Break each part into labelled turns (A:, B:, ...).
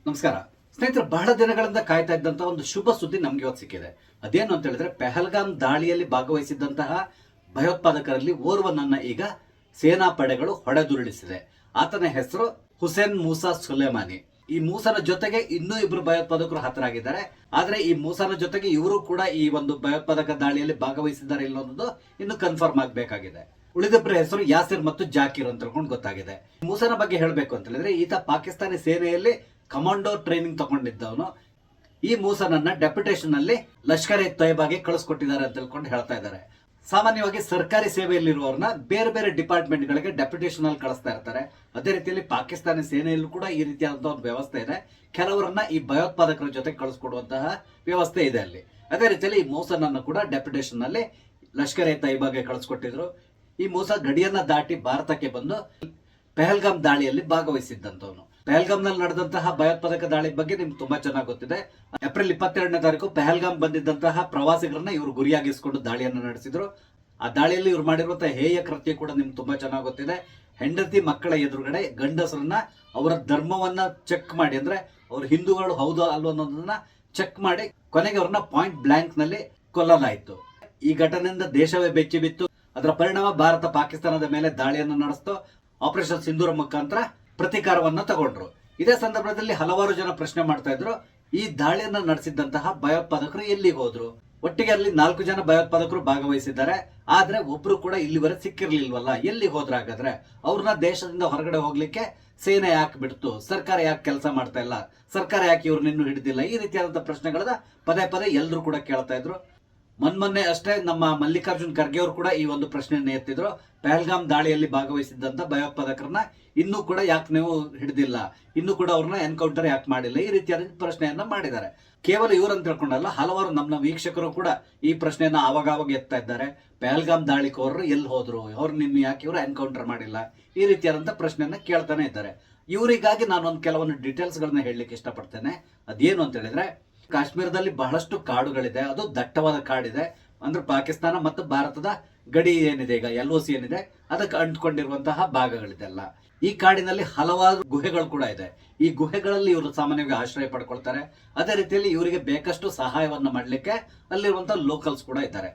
A: ನಮಸ್ಕಾರ ಸ್ನೇಹಿತರೆ, ಬಹಳ ದಿನಗಳಿಂದ ಕಾಯ್ತಾ ಇದ್ದಂತ ಒಂದು ಶುಭ ಸುದ್ದಿ ನಮ್ಗೆ ಇವತ್ತು ಸಿಕ್ಕಿದೆ. ಅದೇನು ಅಂತ ಹೇಳಿದ್ರೆ, ಪೆಹಲ್ಗಾಮ್ ದಾಳಿಯಲ್ಲಿ ಭಾಗವಹಿಸಿದ್ದಂತಹ ಭಯೋತ್ಪಾದಕರಲ್ಲಿ ಓರ್ವನನ್ನ ಈಗ ಸೇನಾ ಪಡೆಗಳು ಹೊಡೆದುರುಳಿಸಿದೆ. ಆತನ ಹೆಸರು ಹುಸೇನ್ ಮೂಸಾ ಸುಲೇಮಾನಿ. ಈ ಮೂಸನ ಜೊತೆಗೆ ಇನ್ನೂ ಇಬ್ರು ಭಯೋತ್ಪಾದಕರು ಹತರಾಗಿದ್ದಾರೆ. ಆದ್ರೆ ಈ ಮೂಸನ ಜೊತೆಗೆ ಇವರು ಕೂಡ ಈ ಒಂದು ಭಯೋತ್ಪಾದಕ ದಾಳಿಯಲ್ಲಿ ಭಾಗವಹಿಸಿದ್ದಾರೆ ಇಲ್ಲ ಅನ್ನೋದು ಇನ್ನು ಕನ್ಫರ್ಮ್ ಆಗಬೇಕಾಗಿದೆ. ಉಳಿದಿಬ್ಬರ ಹೆಸರು ಯಾಸಿರ್ ಮತ್ತು ಜಾಕಿರ್ ಅಂತ ತಿಳ್ಕೊಂಡು ಗೊತ್ತಾಗಿದೆ. ಮೂಸನ ಬಗ್ಗೆ ಹೇಳಬೇಕು ಅಂತ ಹೇಳಿದ್ರೆ, ಈತ ಪಾಕಿಸ್ತಾನಿ ಸೇನೆಯಲ್ಲಿ ಕಮಾಂಡೋ ಟ್ರೈನಿಂಗ್ ತಗೊಂಡಿದ್ದವನು. ಈ ಮೂಸನನ್ನ ಡೆಪ್ಯುಟೇಷನ್ ಅಲ್ಲಿ ಲಷ್ಕರ್ ಎ ತೊಯ್ಬಾಗೆ ಕಳಿಸ್ಕೊಟ್ಟಿದ್ದಾರೆ ಅಂತ ತಿಳ್ಕೊಂಡು ಹೇಳ್ತಾ ಇದ್ದಾರೆ. ಸಾಮಾನ್ಯವಾಗಿ ಸರ್ಕಾರಿ ಸೇವೆಯಲ್ಲಿರುವವರನ್ನ ಬೇರೆ ಬೇರೆ ಡಿಪಾರ್ಟ್ಮೆಂಟ್ ಗಳಿಗೆ ಡೆಪ್ಯುಟೇಷನ್ ಅಲ್ಲಿ ಕಳಿಸ್ತಾ ಇರ್ತಾರೆ. ಅದೇ ರೀತಿಯಲ್ಲಿ ಪಾಕಿಸ್ತಾನಿ ಸೇನೆಯಲ್ಲೂ ಕೂಡ ಈ ರೀತಿಯಾದಂತಹ ಒಂದು ವ್ಯವಸ್ಥೆ ಇದೆ. ಕೆಲವರನ್ನ ಈ ಭಯೋತ್ಪಾದಕರ ಜೊತೆ ಕಳಿಸ್ಕೊಡುವಂತಹ ವ್ಯವಸ್ಥೆ ಇದೆ ಅಲ್ಲಿ. ಅದೇ ರೀತಿಯಲ್ಲಿ ಈ ಮೂಸನನ್ನು ಕೂಡ ಡೆಪ್ಯುಟೇಷನ್ ಅಲ್ಲಿ ಲಷ್ಕರ್ ಎ ತೊಯ್ಬಾಗೆ ಕಳಿಸ್ಕೊಟ್ಟಿದ್ರು. ಈ ಮೂಸ ಗಡಿಯನ್ನ ದಾಟಿ ಭಾರತಕ್ಕೆ ಬಂದು ಪೆಹಲ್ಗಾಮ್ ದಾಳಿಯಲ್ಲಿ ಭಾಗವಹಿಸಿದ್ದಂತವನು. ಪೆಹಲ್ಗಾಮ್ ನಲ್ಲಿ ನಡೆದಂತಹ ಭಯೋತ್ಪಾದಕ ದಾಳಿ ಬಗ್ಗೆ ನಿಮ್ಗೆ ತುಂಬಾ ಚೆನ್ನಾಗಿ ಗೊತ್ತಿದೆ. ಏಪ್ರಿಲ್ 22ನೇ ತಾರೀಕು ಪೆಹಲ್ಗಾಮ್ ಬಂದಿದ್ದಂತಹ ಪ್ರವಾಸಿಗರನ್ನ ಇವರು ಗುರಿಯಾಗಿಸಿಕೊಂಡು ದಾಳಿಯನ್ನು ನಡೆಸಿದ್ರು. ಆ ದಾಳಿಯಲ್ಲಿ ಇವ್ರು ಮಾಡಿರುವಂತಹ ಹೇಯ ಕೃತ್ಯ ಕೂಡ ನಿಮ್ಗೆ ತುಂಬಾ ಚೆನ್ನಾಗಿ ಗೊತ್ತಿದೆ. ಹೆಂಡತಿ ಮಕ್ಕಳ ಎದುರುಗಡೆ ಗಂಡಸರನ್ನ ಅವರ ಧರ್ಮವನ್ನ ಚೆಕ್ ಮಾಡಿ, ಅಂದ್ರೆ ಅವ್ರ ಹಿಂದೂಗಳು ಹೌದು ಅಲ್ವೋ ಅನ್ನೋದನ್ನ ಚೆಕ್ ಮಾಡಿ ಕೊನೆಗೆ ಅವ್ರನ್ನ ಪಾಯಿಂಟ್ ಬ್ಲಾಂಕ್ ನಲ್ಲಿ ಕೊಲ್ಲಲಾಯಿತು. ಈ ಘಟನೆಯಿಂದ ದೇಶವೇ ಬೆಚ್ಚಿ ಬಿತ್ತು. ಅದರ ಪರಿಣಾಮ ಭಾರತ ಪಾಕಿಸ್ತಾನದ ಮೇಲೆ ದಾಳಿಯನ್ನು ನಡೆಸ್ತು. ಆಪರೇಷನ್ ಸಿಂಧೂರ ಮುಖಾಂತರ ಪ್ರತೀಕಾರವನ್ನ ತಗೊಂಡ್ರು. ಇದೇ ಸಂದರ್ಭದಲ್ಲಿ ಹಲವಾರು ಜನ ಪ್ರಶ್ನೆ ಮಾಡ್ತಾ ಇದ್ರು, ಈ ದಾಳಿಯನ್ನ ನಡೆಸಿದಂತಹ ಭಯೋತ್ಪಾದಕರು ಎಲ್ಲಿಗೆ ಹೋದ್ರು? ಒಟ್ಟಿಗೆ ಅಲ್ಲಿ 4 ಜನ ಭಯೋತ್ಪಾದಕರು ಭಾಗವಹಿಸಿದ್ದಾರೆ. ಆದ್ರೆ ಒಬ್ರು ಕೂಡ ಇಲ್ಲಿವರೆಗೆ ಸಿಕ್ಕಿರ್ಲಿಲ್ವಲ್ಲ, ಎಲ್ಲಿಗೆ ಹೋದ್ರ? ಹಾಗಾದ್ರೆ ಅವ್ರನ್ನ ದೇಶದಿಂದ ಹೊರಗಡೆ ಹೋಗ್ಲಿಕ್ಕೆ ಸೇನೆ ಯಾಕೆ ಬಿಡ್ತು? ಸರ್ಕಾರ ಯಾಕೆ ಕೆಲಸ ಮಾಡ್ತಾ ಇಲ್ಲ? ಸರ್ಕಾರ ಯಾಕೆ ಇವ್ರನ್ನ ಇನ್ನೂ ಹಿಡಿದಿಲ್ಲ? ಈ ರೀತಿಯಾದಂತಹ ಪ್ರಶ್ನೆಗಳನ್ನ ಪದೇ ಪದೇ ಎಲ್ಲರೂ ಕೂಡ ಕೇಳ್ತಾ ಇದ್ರು. ಮೊನ್ನೆ ಅಷ್ಟೇ ನಮ್ಮ ಮಲ್ಲಿಕಾರ್ಜುನ್ ಖರ್ಗೆ ಅವರು ಕೂಡ ಈ ಒಂದು ಪ್ರಶ್ನೆಯನ್ನು ಎತ್ತಿದ್ರು. ಪೆಹಲ್ಗಾಮ್ ದಾಳಿಯಲ್ಲಿ ಭಾಗವಹಿಸಿದ್ದಂತ ಭಯೋತ್ಪಾದಕರನ್ನ ಇನ್ನೂ ಕೂಡ ಯಾಕೆ ನೀವು ಹಿಡಿದಿಲ್ಲ, ಇನ್ನೂ ಕೂಡ ಅವ್ರನ್ನ ಎನ್ಕೌಂಟರ್ ಯಾಕೆ ಮಾಡಿಲ್ಲ? ಈ ರೀತಿಯಾದ ಪ್ರಶ್ನೆಯನ್ನ ಮಾಡಿದ್ದಾರೆ. ಕೇವಲ ಇವ್ರಂತ ತಿಳ್ಕೊಂಡಲ್ಲ, ಹಲವಾರು ನಮ್ಮ ವೀಕ್ಷಕರು ಕೂಡ ಈ ಪ್ರಶ್ನೆಯನ್ನ ಆವಾಗ ಎತ್ತಾ ಇದ್ದಾರೆ. ಪೆಹಲ್ಗಾಮ್ ದಾಳಿಕೋರರು ಎಲ್ಲಿ ಹೋದ್ರು, ಅವ್ರನ್ನ ಇನ್ನು ಯಾಕೆ ಇವರು ಎನ್ಕೌಂಟರ್ ಮಾಡಿಲ್ಲ? ಈ ರೀತಿಯಾದಂತ ಪ್ರಶ್ನೆಯನ್ನ ಕೇಳ್ತಾನೆ ಇದ್ದಾರೆ. ಇವರಿಗಾಗಿ ನಾನೊಂದು ಕೆಲವೊಂದು ಡೀಟೇಲ್ಸ್ ಗಳನ್ನ ಹೇಳಲಿಕ್ಕೆ ಇಷ್ಟಪಡ್ತೇನೆ. ಅದೇನು ಅಂತ ಹೇಳಿದ್ರೆ, ಕಾಶ್ಮೀರದಲ್ಲಿ ಬಹಳಷ್ಟು ಕಾಡುಗಳಿದೆ. ಅದು ದಟ್ಟವಾದ ಕಾಡಿದೆ. ಅಂದ್ರೆ ಪಾಕಿಸ್ತಾನ ಮತ್ತು ಭಾರತದ ಗಡಿ ಏನಿದೆ, ಈಗ LOC ಏನಿದೆ, ಅದಕ್ಕೆ ಅಂಟ್ಕೊಂಡಿರುವಂತಹ ಭಾಗಗಳಿದೆಲ್ಲ. ಈ ಕಾಡಿನಲ್ಲಿ ಹಲವಾರು ಗುಹೆಗಳು ಕೂಡ ಇದೆ. ಈ ಗುಹೆಗಳಲ್ಲಿ ಇವರು ಸಾಮಾನ್ಯವಾಗಿ ಆಶ್ರಯ ಪಡ್ಕೊಳ್ತಾರೆ. ಅದೇ ರೀತಿಯಲ್ಲಿ ಇವರಿಗೆ ಬೇಕಷ್ಟು ಸಹಾಯವನ್ನ ಮಾಡಲಿಕ್ಕೆ ಅಲ್ಲಿರುವಂತಹ ಲೋಕಲ್ಸ್ ಕೂಡ ಇದ್ದಾರೆ.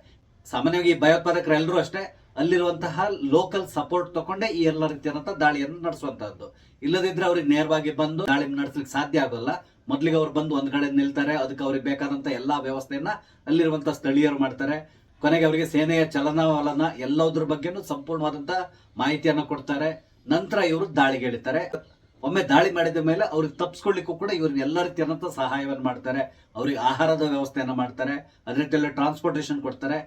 A: ಸಾಮಾನ್ಯವಾಗಿ ಈ ಭಯೋತ್ಪಾದಕರೆಲ್ಲರೂ ಅಷ್ಟೇ ಅಲ್ಲಿರುವಂತಹ ಲೋಕಲ್ ಸಪೋರ್ಟ್ ತಗೊಂಡೆ ಈ ಎಲ್ಲ ರೀತಿಯಾದಂತಹ ದಾಳಿಯನ್ನು ನಡೆಸುವಂತಹದ್ದು. ಇಲ್ಲದಿದ್ರೆ ಅವ್ರಿಗೆ ನೇರವಾಗಿ ಬಂದು ದಾಳಿ ನಡೆಸಲಿಕ್ಕೆ ಸಾಧ್ಯ ಆಗೋಲ್ಲ. ಮೊದಲಿಗೆ ಅವ್ರು ಬಂದು ಒಂದ್ ಕಡೆ ನಿಲ್ತಾರೆ. ಅದಕ್ಕೆ ಅವ್ರಿಗೆ ಬೇಕಾದಂತ ಎಲ್ಲಾ ವ್ಯವಸ್ಥೆಯನ್ನ ಅಲ್ಲಿರುವಂತಹ ಸ್ಥಳೀಯರು ಮಾಡ್ತಾರೆ. ಕೊನೆಗೆ ಅವರಿಗೆ ಸೇನೆಯ ಚಲನವಲನ ಎಲ್ಲದ್ರ ಬಗ್ಗೆನೂ ಸಂಪೂರ್ಣವಾದಂತಹ ಮಾಹಿತಿಯನ್ನ ಕೊಡ್ತಾರೆ. ನಂತರ ಇವರು ದಾಳಿಗೆ ಇಳಿತಾರೆ. ಒಮ್ಮೆ ದಾಳಿ ಮಾಡಿದ ಮೇಲೆ ಅವ್ರಿಗೆ ತಪ್ಪಿಸ್ಕೊಳ್ಳಿಕ್ಕೂ ಕೂಡ ಇವ್ರಿಗೆ ಎಲ್ಲ ರೀತಿಯಾದಂತಹ ಸಹಾಯವನ್ನು ಮಾಡ್ತಾರೆ. ಅವ್ರಿಗೆ ಆಹಾರದ ವ್ಯವಸ್ಥೆಯನ್ನ ಮಾಡ್ತಾರೆ. ಅದೇ ರೀತಿಯಲ್ಲಿ ಟ್ರಾನ್ಸ್ಪೋರ್ಟೇಷನ್ ಕೊಡ್ತಾರೆ.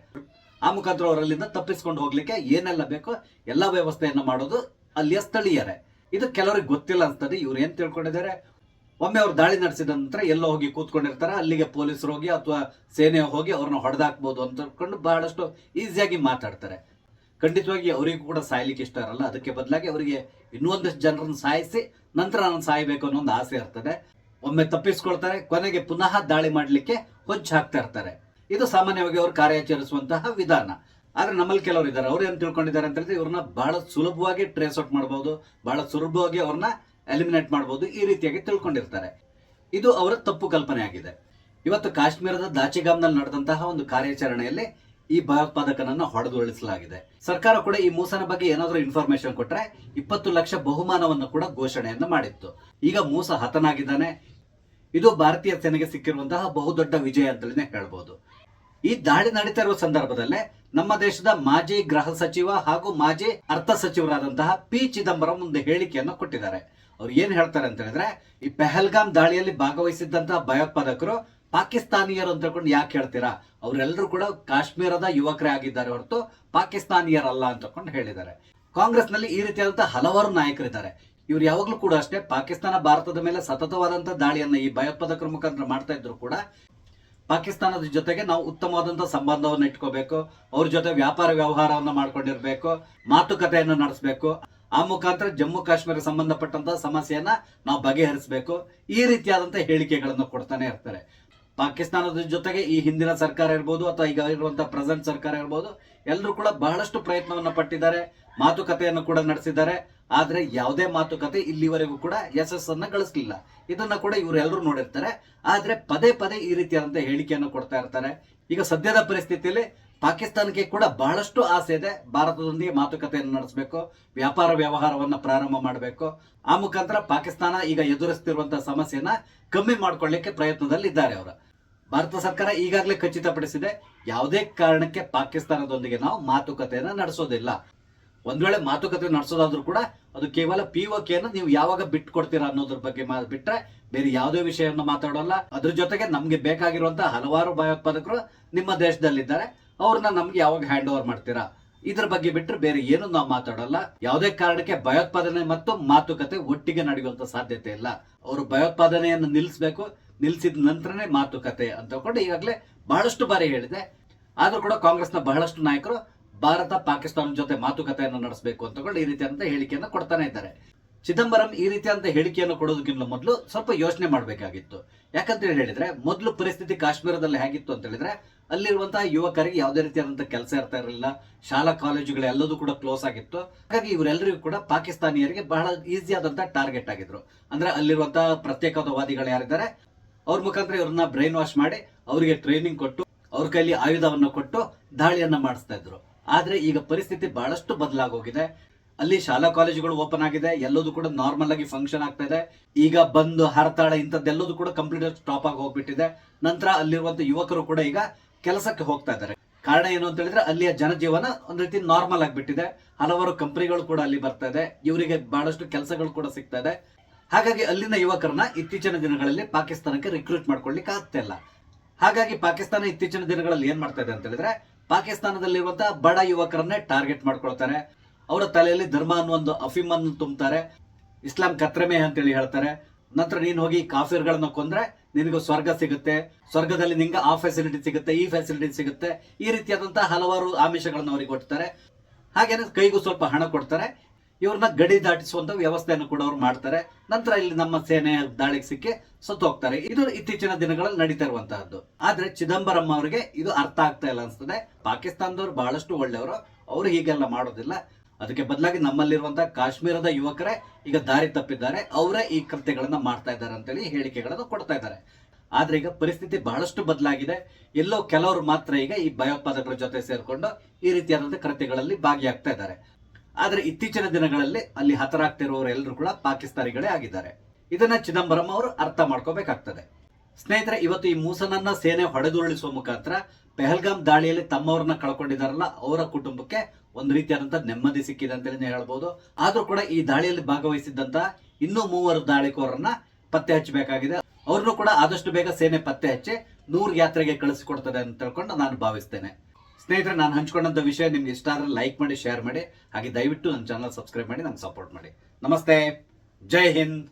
A: ಆ ಮುಖಾಂತರ ಅವರಲ್ಲಿಂದ ತಪ್ಪಿಸ್ಕೊಂಡು ಹೋಗ್ಲಿಕ್ಕೆ ಏನೆಲ್ಲ ಬೇಕೋ ಎಲ್ಲಾ ವ್ಯವಸ್ಥೆಯನ್ನ ಮಾಡೋದು ಅಲ್ಲಿಯ ಸ್ಥಳೀಯರೇ. ಇದು ಕೆಲವರಿಗೆ ಗೊತ್ತಿಲ್ಲ ಅನ್ಸ್ತದೆ. ಇವ್ರು ಏನ್ ತಿಳ್ಕೊಂಡಿದ್ದಾರೆ, ಒಮ್ಮೆ ಅವ್ರು ದಾಳಿ ನಡೆಸಿದ ನಂತರ ಎಲ್ಲೋ ಹೋಗಿ ಕೂತ್ಕೊಂಡಿರ್ತಾರೆ. ಅಲ್ಲಿಗೆ ಪೊಲೀಸರು ಹೋಗಿ ಅಥವಾ ಸೇನೆ ಹೋಗಿ ಅವ್ರನ್ನ ಹೊಡೆದಾಕ್ಬೋದು ಅಂತ ತಿಳ್ಕೊಂಡು ಬಹಳಷ್ಟು ಈಸಿಯಾಗಿ ಮಾತಾಡ್ತಾರೆ. ಖಂಡಿತವಾಗಿ ಅವರಿಗೂ ಕೂಡ ಸಾಯ್ಲಿಕ್ಕೆ ಇಷ್ಟ ಇರಲ್ಲ. ಅದಕ್ಕೆ ಬದಲಾಗಿ ಅವರಿಗೆ ಇನ್ನೊಂದಷ್ಟು ಜನರನ್ನು ಸಾಯಿಸಿ ನಂತರ ನಾನು ಸಾಯ್ಬೇಕು ಅನ್ನೋ ಒಂದು ಆಸೆ ಇರ್ತದೆ. ಒಮ್ಮೆ ತಪ್ಪಿಸ್ಕೊಳ್ತಾರೆ, ಕೊನೆಗೆ ಪುನಃ ದಾಳಿ ಮಾಡ್ಲಿಕ್ಕೆ ಹೊಂಚು ಹಾಕ್ತಾ ಇರ್ತಾರೆ. ಇದು ಸಾಮಾನ್ಯವಾಗಿ ಅವರು ಕಾರ್ಯಾಚರಿಸುವಂತಹ ವಿಧಾನ. ಆದ್ರೆ ನಮ್ಮಲ್ಲಿ ಕೆಲವರು ಇದ್ದಾರೆ, ಅವ್ರು ಏನ್ ತಿಳ್ಕೊಂಡಿದ್ದಾರೆ ಅಂತ ಹೇಳಿದ್ರೆ, ಇವ್ರನ್ನ ಬಹಳ ಸುಲಭವಾಗಿ ಟ್ರೇಸ್ ಔಟ್ ಮಾಡಬಹುದು, ಬಹಳ ಸುಲಭವಾಗಿ ಅವ್ರನ್ನ ಎಲಿಮಿನೇಟ್ ಮಾಡಬಹುದು, ಈ ರೀತಿಯಾಗಿ ತಿಳ್ಕೊಂಡಿರ್ತಾರೆ. ಇದು ಅವರ ತಪ್ಪು ಕಲ್ಪನೆ ಆಗಿದೆ. ಇವತ್ತು ಕಾಶ್ಮೀರದ ದಾಚಿಗಾಮ್ನಲ್ಲಿ ನಡೆದಂತಹ ಒಂದು ಕಾರ್ಯಾಚರಣೆಯಲ್ಲಿ ಈ ಭಯೋತ್ಪಾದಕನನ್ನ ಹೊಡೆದುರುಳಿಸಲಾಗಿದೆ. ಸರ್ಕಾರ ಕೂಡ ಈ ಮೂಸನ ಬಗ್ಗೆ ಏನಾದರೂ ಇನ್ಫಾರ್ಮೇಶನ್ ಕೊಟ್ರೆ 20 ಲಕ್ಷ ಬಹುಮಾನವನ್ನು ಕೂಡ ಘೋಷಣೆಯನ್ನು ಮಾಡಿತ್ತು. ಈಗ ಮೂಸ ಹತನಾಗಿದ್ದಾನೆ. ಇದು ಭಾರತೀಯ ಸೇನೆಗೆ ಸಿಕ್ಕಿರುವಂತಹ ಬಹುದೊಡ್ಡ ವಿಜಯ ಅಂತಲೇ ಹೇಳ್ಬೋದು. ಈ ದಾಳಿ ನಡೀತಾ ಇರುವ ಸಂದರ್ಭದಲ್ಲೇ ನಮ್ಮ ದೇಶದ ಮಾಜಿ ಗೃಹ ಸಚಿವ ಹಾಗೂ ಮಾಜಿ ಅರ್ಥ ಸಚಿವರಾದಂತಹ ಪಿ ಚಿದಂಬರಂ ಒಂದು ಹೇಳಿಕೆಯನ್ನು ಕೊಟ್ಟಿದ್ದಾರೆ. ಅವ್ರು ಏನ್ ಹೇಳ್ತಾರೆ ಅಂತ ಹೇಳಿದ್ರೆ, ಈ ಪೆಹಲ್ಗಾಮ್ ದಾಳಿಯಲ್ಲಿ ಭಾಗವಹಿಸಿದ್ದಂತಹ ಭಯೋತ್ಪಾದಕರು ಪಾಕಿಸ್ತಾನಿಯರು ಅಂತ ಹೇಳ್ಕೊಂಡು ಯಾಕೆ ಹೇಳ್ತೀರಾ? ಅವರೆಲ್ಲರೂ ಕೂಡ ಕಾಶ್ಮೀರದ ಯುವಕರೇ ಆಗಿದ್ದಾರೆ ಹೊರತು ಪಾಕಿಸ್ತಾನಿಯರಲ್ಲ ಅಂತ ಹೇಳಿದ್ದಾರೆ. ಕಾಂಗ್ರೆಸ್ ನಲ್ಲಿ ಈ ರೀತಿಯಾದಂತಹ ಹಲವಾರು ನಾಯಕರಿದ್ದಾರೆ. ಇವ್ರು ಯಾವಾಗ್ಲೂ ಕೂಡ ಅಷ್ಟೇ ಪಾಕಿಸ್ತಾನ ಭಾರತದ ಮೇಲೆ ಸತತವಾದಂತಹ ದಾಳಿಯನ್ನ ಈ ಭಯೋತ್ಪಾದಕರ ಮುಖಾಂತರ ಮಾಡ್ತಾ ಇದ್ರು ಕೂಡ ಪಾಕಿಸ್ತಾನದ ಜೊತೆಗೆ ನಾವು ಉತ್ತಮವಾದಂತಹ ಸಂಬಂಧವನ್ನು ಇಟ್ಕೋಬೇಕು, ಅವ್ರ ಜೊತೆ ವ್ಯಾಪಾರ ವ್ಯವಹಾರವನ್ನ ಮಾಡ್ಕೊಂಡಿರ್ಬೇಕು, ಮಾತುಕತೆಯನ್ನು ನಡೆಸಬೇಕು. ಆ ಮುಖಾಂತರ ಜಮ್ಮು ಕಾಶ್ಮೀರ ಸಂಬಂಧಪಟ್ಟಂತಹ ಸಮಸ್ಯೆಯನ್ನ ನಾವು ಬಗೆಹರಿಸಬೇಕು. ಈ ರೀತಿಯಾದಂತಹ ಹೇಳಿಕೆಗಳನ್ನು ಕೊಡ್ತಾನೆ ಇರ್ತಾರೆ. ಪಾಕಿಸ್ತಾನದ ಜೊತೆಗೆ ಈ ಹಿಂದಿನ ಸರ್ಕಾರ ಇರ್ಬೋದು ಅಥವಾ ಈಗ ಇರುವಂತಹ ಪ್ರೆಸೆಂಟ್ ಸರ್ಕಾರ ಇರ್ಬೋದು, ಎಲ್ಲರೂ ಕೂಡ ಬಹಳಷ್ಟು ಪ್ರಯತ್ನವನ್ನ ಪಟ್ಟಿದ್ದಾರೆ, ಮಾತುಕತೆಯನ್ನು ಕೂಡ ನಡೆಸಿದ್ದಾರೆ. ಆದ್ರೆ ಯಾವುದೇ ಮಾತುಕತೆ ಇಲ್ಲಿವರೆಗೂ ಕೂಡ ಯಶಸ್ಸನ್ನ ಗಳಿಸಲಿಲ್ಲ. ಇದನ್ನ ಕೂಡ ಇವರೆಲ್ಲರೂ ನೋಡಿರ್ತಾರೆ. ಆದ್ರೆ ಪದೇ ಪದೇ ಈ ರೀತಿಯಾದಂತಹ ಹೇಳಿಕೆಯನ್ನು ಕೊಡ್ತಾ ಇರ್ತಾರೆ. ಈಗ ಸದ್ಯದ ಪರಿಸ್ಥಿತಿಯಲ್ಲಿ ಪಾಕಿಸ್ತಾನಕ್ಕೆ ಕೂಡ ಬಹಳಷ್ಟು ಆಸೆ ಇದೆ, ಭಾರತದೊಂದಿಗೆ ಮಾತುಕತೆಯನ್ನು ನಡೆಸಬೇಕು, ವ್ಯಾಪಾರ ವ್ಯವಹಾರವನ್ನ ಪ್ರಾರಂಭ ಮಾಡಬೇಕು. ಆ ಮುಖಾಂತರ ಪಾಕಿಸ್ತಾನ ಈಗ ಎದುರಿಸ್ತಿರುವಂತಹ ಸಮಸ್ಯೆನ ಕಮ್ಮಿ ಮಾಡ್ಕೊಳ್ಳಿಕ್ಕೆ ಪ್ರಯತ್ನದಲ್ಲಿ ಇದ್ದಾರೆ ಅವರು. ಭಾರತ ಸರ್ಕಾರ ಈಗಾಗಲೇ ಖಚಿತಪಡಿಸಿದೆ, ಯಾವುದೇ ಕಾರಣಕ್ಕೆ ಪಾಕಿಸ್ತಾನದೊಂದಿಗೆ ನಾವು ಮಾತುಕತೆಯನ್ನ ನಡೆಸೋದಿಲ್ಲ. ಒಂದ್ ವೇಳೆ ಮಾತುಕತೆ ನಡೆಸೋದಾದ್ರೂ ಕೂಡ ಅದು ಕೇವಲ POKನ ನೀವು ಯಾವಾಗ ಬಿಟ್ಕೊಡ್ತೀರಾ ಅನ್ನೋದ್ರ ಬಗ್ಗೆ ಬಿಟ್ರೆ ಬೇರೆ ಯಾವುದೇ ವಿಷಯವನ್ನು ಮಾತಾಡೋಲ್ಲ. ಅದ್ರ ಜೊತೆಗೆ ನಮ್ಗೆ ಬೇಕಾಗಿರುವಂತಹ ಹಲವಾರು ಭಯೋತ್ಪಾದಕರು ನಿಮ್ಮ ದೇಶದಲ್ಲಿದ್ದಾರೆ, ಅವ್ರನ್ನ ನಮ್ಗೆ ಯಾವಾಗ ಹ್ಯಾಂಡ್ ಓವರ್ ಮಾಡ್ತೀರಾ, ಇದ್ರ ಬಗ್ಗೆ ಬಿಟ್ಟರೆ ಬೇರೆ ಏನು ನಾವು ಮಾತಾಡಲ್ಲ. ಯಾವುದೇ ಕಾರಣಕ್ಕೆ ಭಯೋತ್ಪಾದನೆ ಮತ್ತು ಮಾತುಕತೆ ಒಟ್ಟಿಗೆ ನಡೆಯುವಂತ ಸಾಧ್ಯತೆ ಇಲ್ಲ. ಅವರು ಭಯೋತ್ಪಾದನೆಯನ್ನು ನಿಲ್ಲಿಸಬೇಕು, ನಿಲ್ಲಿಸಿದ ನಂತರನೇ ಮಾತುಕತೆ ಅಂತ ಕೊಂಡು ಈಗಾಗಲೇ ಬಹಳಷ್ಟು ಬಾರಿ ಹೇಳಿದೆ. ಆದ್ರೂ ಕೂಡ ಕಾಂಗ್ರೆಸ್ನ ಬಹಳಷ್ಟು ನಾಯಕರು ಭಾರತ ಪಾಕಿಸ್ತಾನ ಜೊತೆ ಮಾತುಕತೆಯನ್ನು ನಡೆಸಬೇಕು ಅಂತ ಈ ರೀತಿಯಂತ ಹೇಳಿಕೆಯನ್ನು ಕೊಡ್ತಾನೆ ಇದ್ದಾರೆ. ಚಿದಂಬರಂ ಈ ರೀತಿಯಂತ ಹೇಳಿಕೆಯನ್ನು ಕೊಡೋದಕ್ಕಿಂತ ಮೊದಲು ಸ್ವಲ್ಪ ಯೋಚನೆ ಮಾಡಬೇಕಾಗಿತ್ತು. ಯಾಕಂತ ಹೇಳಿದ್ರೆ ಮೊದಲು ಪರಿಸ್ಥಿತಿ ಕಾಶ್ಮೀರದಲ್ಲಿ ಹೇಗಿತ್ತು ಅಂತ ಹೇಳಿದ್ರೆ ಅಲ್ಲಿರುವಂತಹ ಯುವಕರಿಗೆ ಯಾವುದೇ ರೀತಿಯಾದಂತಹ ಕೆಲಸ ಇರ್ತಾ ಇರಲಿಲ್ಲ, ಶಾಲಾ ಕಾಲೇಜುಗಳು ಎಲ್ಲದೂ ಕೂಡ ಕ್ಲೋಸ್ ಆಗಿತ್ತು. ಹಾಗಾಗಿ ಇವರೆಲ್ಲರಿಗೂ ಕೂಡ ಪಾಕಿಸ್ತಾನಿಯರಿಗೆ ಬಹಳ ಈಸಿ ಆದಂತಹ ಟಾರ್ಗೆಟ್ ಆಗಿದ್ರು. ಅಂದ್ರೆ ಅಲ್ಲಿರುವಂತಹ ಪ್ರತ್ಯೇಕತಾವಾದಿಗಳು ಯಾರಿದ್ದಾರೆ ಅವ್ರ ಮುಖಾಂತರ ಇವ್ರನ್ನ ಬ್ರೈನ್ ವಾಶ್ ಮಾಡಿ ಅವರಿಗೆ ಟ್ರೈನಿಂಗ್ ಕೊಟ್ಟು ಅವ್ರ ಕೈಲಿ ಆಯುಧವನ್ನು ಕೊಟ್ಟು ದಾಳಿಯನ್ನ ಮಾಡಿಸ್ತಾ ಇದ್ರು. ಆದ್ರೆ ಈಗ ಪರಿಸ್ಥಿತಿ ಬಹಳಷ್ಟು ಬದಲಾಗೋಗಿದೆ. ಅಲ್ಲಿ ಶಾಲಾ ಕಾಲೇಜುಗಳು ಓಪನ್ ಆಗಿದೆ, ಎಲ್ಲದೂ ಕೂಡ ನಾರ್ಮಲ್ ಆಗಿ ಫಂಕ್ಷನ್ ಆಗ್ತಾ ಇದೆ. ಈಗ ಬಂದು ಹರತಾಳ ಇಂಥದ್ದೆಲ್ಲದೂ ಕೂಡ ಕಂಪ್ಲೀಟ್ ಸ್ಟಾಪ್ ಆಗಿ ಹೋಗ್ಬಿಟ್ಟಿದೆ. ನಂತರ ಅಲ್ಲಿರುವಂತ ಯುವಕರು ಕೂಡ ಈಗ ಕೆಲಸಕ್ಕೆ ಹೋಗ್ತಾ ಇದ್ದಾರೆ. ಕಾರಣ ಏನು ಅಂತ ಹೇಳಿದ್ರೆ ಅಲ್ಲಿಯ ಜನಜೀವನ ಒಂದ್ ರೀತಿ ನಾರ್ಮಲ್ ಆಗಿಬಿಟ್ಟಿದೆ. ಹಲವಾರು ಕಂಪನಿಗಳು ಕೂಡ ಅಲ್ಲಿ ಬರ್ತಾ ಇದೆ, ಇವರಿಗೆ ಬಹಳಷ್ಟು ಕೆಲಸಗಳು ಕೂಡ ಸಿಗ್ತಾ ಇದೆ. ಹಾಗಾಗಿ ಅಲ್ಲಿನ ಯುವಕರನ್ನ ಇತ್ತೀಚಿನ ದಿನಗಳಲ್ಲಿ ಪಾಕಿಸ್ತಾನಕ್ಕೆ ರಿಕ್ರೂಟ್ ಮಾಡ್ಕೊಳ್ಳಿಕ್ಕೆ ಆಗ್ತಾ ಇಲ್ಲ. ಹಾಗಾಗಿ ಪಾಕಿಸ್ತಾನ ಇತ್ತೀಚಿನ ದಿನಗಳಲ್ಲಿ ಏನ್ ಮಾಡ್ತಾ ಇದೆ ಅಂತ ಹೇಳಿದ್ರೆ ಪಾಕಿಸ್ತಾನದಲ್ಲಿರುವಂತಹ ಬಡ ಯುವಕರನ್ನೇ ಟಾರ್ಗೆಟ್ ಮಾಡ್ಕೊಳ್ತಾರೆ. ಅವರ ತಲೆಯಲ್ಲಿ ಧರ್ಮ ಅನ್ನೋ ಒಂದು ಅಫೀಮನ್ನು ತುಂಬುತ್ತಾರೆ, ಇಸ್ಲಾಂ ಕತ್ರೆಮೆ ಅಂತೇಳಿ ಹೇಳ್ತಾರೆ. ನಂತರ ನೀನು ಹೋಗಿ ಕಾಫಿರ್ಗಳನ್ನ ಕೊಂದ್ರೆ ನಿನಗೆ ಸ್ವರ್ಗ ಸಿಗುತ್ತೆ, ಸ್ವರ್ಗದಲ್ಲಿ ನಿಂಗೆ ಆ ಫೆಸಿಲಿಟಿ ಸಿಗುತ್ತೆ, ಈ ಫೆಸಿಲಿಟಿ ಸಿಗುತ್ತೆ, ಈ ರೀತಿಯಾದಂತಹ ಹಲವಾರು ಆಮಿಷಗಳನ್ನು ಅವರಿಗೆ ಕೊಡ್ತಾರೆ. ಹಾಗೇನೆ ಕೈಗೂ ಸ್ವಲ್ಪ ಹಣ ಕೊಡ್ತಾರೆ, ಇವ್ರನ್ನ ಗಡಿ ದಾಟಿಸುವಂತ ವ್ಯವಸ್ಥೆಯನ್ನು ಕೂಡ ಅವ್ರು ಮಾಡ್ತಾರೆ. ನಂತರ ಇಲ್ಲಿ ನಮ್ಮ ಸೇನೆ ದಾಳಿಗೆ ಸಿಕ್ಕಿ ಸತ್ತು ಹೋಗ್ತಾರೆ. ಇದು ಇತ್ತೀಚಿನ ದಿನಗಳಲ್ಲಿ ನಡೀತಾ ಇರುವಂತಹದ್ದು. ಆದ್ರೆ ಚಿದಂಬರಂ ಅವರಿಗೆ ಇದು ಅರ್ಥ ಆಗ್ತಾ ಇಲ್ಲ ಅನ್ಸ್ತದೆ. ಪಾಕಿಸ್ತಾನದವ್ರು ಬಹಳಷ್ಟು ಒಳ್ಳೆಯವರು, ಅವರು ಹೀಗೆಲ್ಲ ಮಾಡೋದಿಲ್ಲ. ಅದಕ್ಕೆ ಬದಲಾಗಿ ನಮ್ಮಲ್ಲಿರುವಂತಹ ಕಾಶ್ಮೀರದ ಯುವಕರೇ ಈಗ ದಾರಿ ತಪ್ಪಿದ್ದಾರೆ, ಅವರೇ ಈ ಕೃತ್ಯಗಳನ್ನ ಮಾಡ್ತಾ ಇದ್ದಾರೆ ಅಂತೇಳಿ ಹೇಳಿಕೆಗಳನ್ನು ಕೊಡ್ತಾ ಇದ್ದಾರೆ. ಆದ್ರೆ ಈಗ ಪರಿಸ್ಥಿತಿ ಬಹಳಷ್ಟು ಬದಲಾಗಿದೆ. ಎಲ್ಲೋ ಕೆಲವರು ಮಾತ್ರ ಈಗ ಈ ಭಯೋತ್ಪಾದಕರ ಜೊತೆ ಸೇರ್ಕೊಂಡು ಈ ರೀತಿಯಾದಂತಹ ಕೃತ್ಯಗಳಲ್ಲಿ ಭಾಗಿಯಾಗ್ತಾ ಇದ್ದಾರೆ. ಆದ್ರೆ ಇತ್ತೀಚಿನ ದಿನಗಳಲ್ಲಿ ಅಲ್ಲಿ ಹತರಾಗ್ತಿರುವವರು ಎಲ್ಲರೂ ಕೂಡ ಪಾಕಿಸ್ತಾನಿಗಳೇ ಆಗಿದ್ದಾರೆ. ಇದನ್ನ ಚಿದಂಬರಂ ಅವರು ಅರ್ಥ ಮಾಡ್ಕೋಬೇಕಾಗ್ತದೆ. ಸ್ನೇಹಿತರೆ, ಇವತ್ತು ಈ ಮೂಸನನ್ನ ಸೇನೆ ಹೊಡೆದುರುಳಿಸುವ ಮುಖಾಂತರ ಪೆಹಲ್ಗಾಮ್ ದಾಳಿಯಲ್ಲಿ ತಮ್ಮವ್ರನ್ನ ಕಳ್ಕೊಂಡಿದಾರಲ್ಲ ಅವರ ಕುಟುಂಬಕ್ಕೆ ಒಂದು ರೀತಿಯಾದಂತಹ ನೆಮ್ಮದಿ ಸಿಕ್ಕಿದೆ ಅಂತಲೇ ಹೇಳ್ಬೋದು. ಆದ್ರೂ ಕೂಡ ಈ ದಾಳಿಯಲ್ಲಿ ಭಾಗವಹಿಸಿದ್ದಂತಹ ಇನ್ನೂ 3 ದಾಳಿಕೋರರನ್ನ ಪತ್ತೆ ಹಚ್ಚಬೇಕಾಗಿದೆ. ಅವ್ರನ್ನು ಕೂಡ ಆದಷ್ಟು ಬೇಗ ಸೇನೆ ಪತ್ತೆ ಹಚ್ಚಿ 100 ಯಾತ್ರೆಗೆ ಕಳಿಸಿಕೊಡ್ತದೆ ಅಂತ ತಿಳ್ಕೊಂಡು ನಾನು ಭಾವಿಸ್ತೇನೆ. ಸ್ನೇಹಿತರೆ, ನಾನು ಹಂಚ್ಕೊಂಡಂತ ವಿಷಯ ನಿಮ್ಗೆ ಇಷ್ಟ ಆದ್ರೆ ಲೈಕ್ ಮಾಡಿ, ಶೇರ್ ಮಾಡಿ, ಹಾಗೆ ದಯವಿಟ್ಟು ನನ್ನ ಚಾನಲ್ ಸಬ್ಸ್ಕ್ರೈಬ್ ಮಾಡಿ ನಂಗೆ ಸಪೋರ್ಟ್ ಮಾಡಿ. ನಮಸ್ತೆ, ಜೈ ಹಿಂದ್.